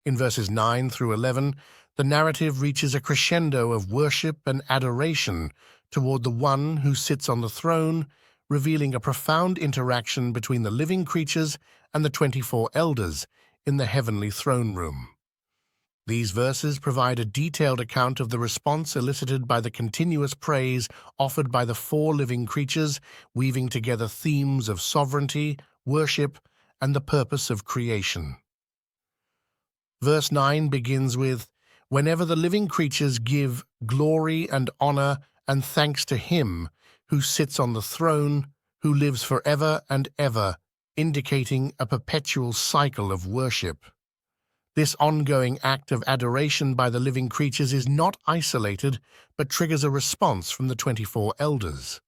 In verses 9 through 11, the narrative reaches a crescendo of worship and adoration toward the one who sits on the throne, revealing a profound interaction between the living creatures and the 24 elders in the heavenly throne room. These verses provide a detailed account of the response elicited by the continuous praise offered by the four living creatures, weaving together themes of sovereignty, worship, and the purpose of creation. Verse 9 begins with, "Whenever the living creatures give glory and honor and thanks to Him who sits on the throne, who lives forever and ever," indicating a perpetual cycle of worship. This ongoing act of adoration by the living creatures is not isolated, but triggers a response from the 24 elders.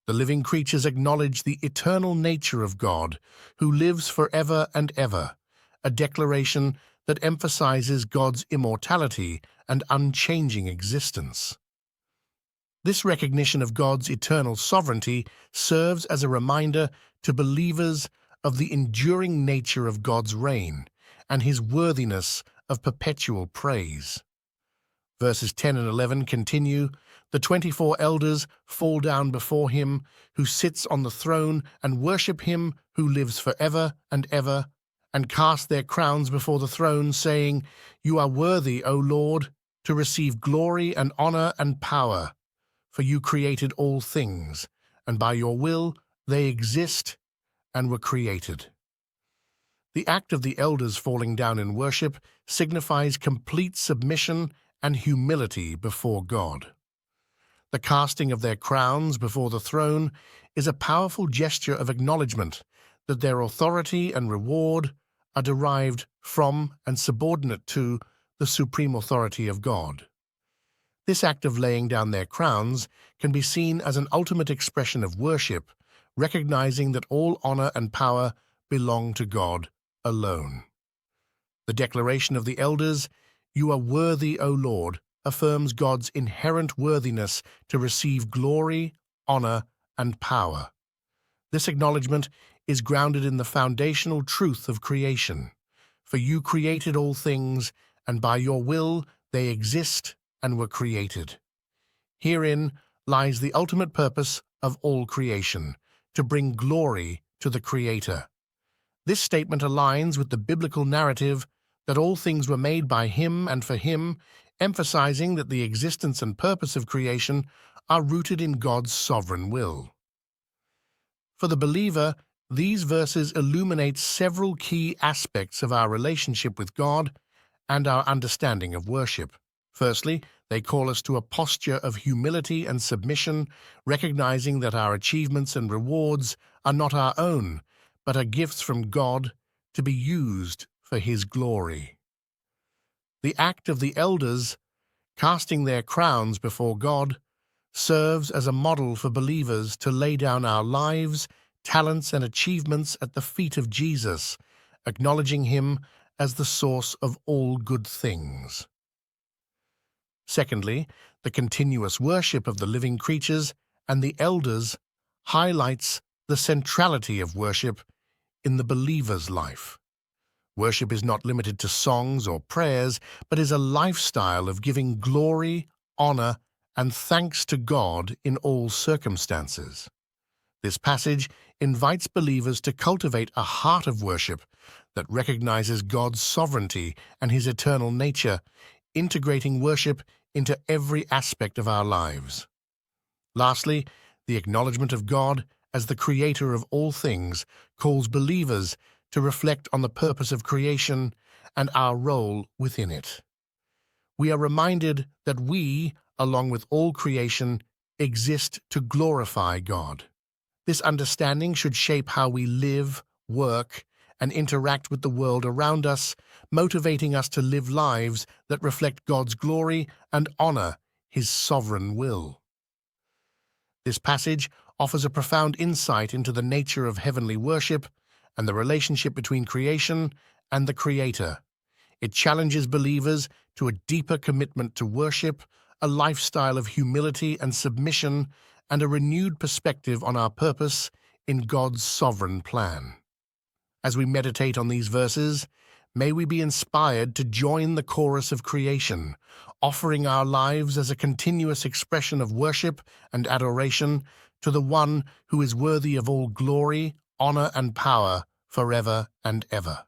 The living creatures acknowledge the eternal nature of God, who lives forever and ever, a declaration that emphasizes God's immortality and unchanging existence. This recognition of God's eternal sovereignty serves as a reminder to believers of the enduring nature of God's reign and His worthiness of perpetual praise. Verses 10 and 11 continue, "The 24 elders fall down before Him who sits on the throne and worship Him who lives forever and ever, and cast their crowns before the throne, saying, 'You are worthy, O Lord, to receive glory and honor and power, for you created all things, and by your will they exist and were created.'" The act of the elders falling down in worship signifies complete submission and humility before God. The casting of their crowns before the throne is a powerful gesture of acknowledgment that their authority and reward are derived from and subordinate to the supreme authority of God. This act of laying down their crowns can be seen as an ultimate expression of worship, recognizing that all honor and power belong to God alone. The declaration of the elders, "You are worthy, O Lord," affirms God's inherent worthiness to receive glory, honor, and power. This acknowledgement is grounded in the foundational truth of creation. "For you created all things, and by your will they exist and were created." Herein lies the ultimate purpose of all creation, to bring glory to the Creator. This statement aligns with the biblical narrative that all things were made by Him and for Him, emphasizing that the existence and purpose of creation are rooted in God's sovereign will. For the believer, these verses illuminate several key aspects of our relationship with God and our understanding of worship. Firstly, they call us to a posture of humility and submission, recognizing that our achievements and rewards are not our own, but are gifts from God to be used for His glory. The act of the elders, casting their crowns before God, serves as a model for believers to lay down our lives, talents, and achievements at the feet of Jesus, acknowledging Him as the source of all good things. Secondly, the continuous worship of the living creatures and the elders highlights the centrality of worship in the believer's life. Worship is not limited to songs or prayers, but is a lifestyle of giving glory, honor, and thanks to God in all circumstances. This passage invites believers to cultivate a heart of worship that recognizes God's sovereignty and His eternal nature, integrating worship into every aspect of our lives. Lastly, the acknowledgement of God as the Creator of all things calls believers to reflect on the purpose of creation and our role within it. We are reminded that we, along with all creation, exist to glorify God. This understanding should shape how we live, work, and interact with the world around us, motivating us to live lives that reflect God's glory and honor His sovereign will. This passage offers a profound insight into the nature of heavenly worship and the relationship between creation and the Creator. It challenges believers to a deeper commitment to worship, a lifestyle of humility and submission, and a renewed perspective on our purpose in God's sovereign plan. As we meditate on these verses, May we be inspired to join the chorus of creation, offering our lives as a continuous expression of worship and adoration to the one who is worthy of all glory, honor, and power forever and ever.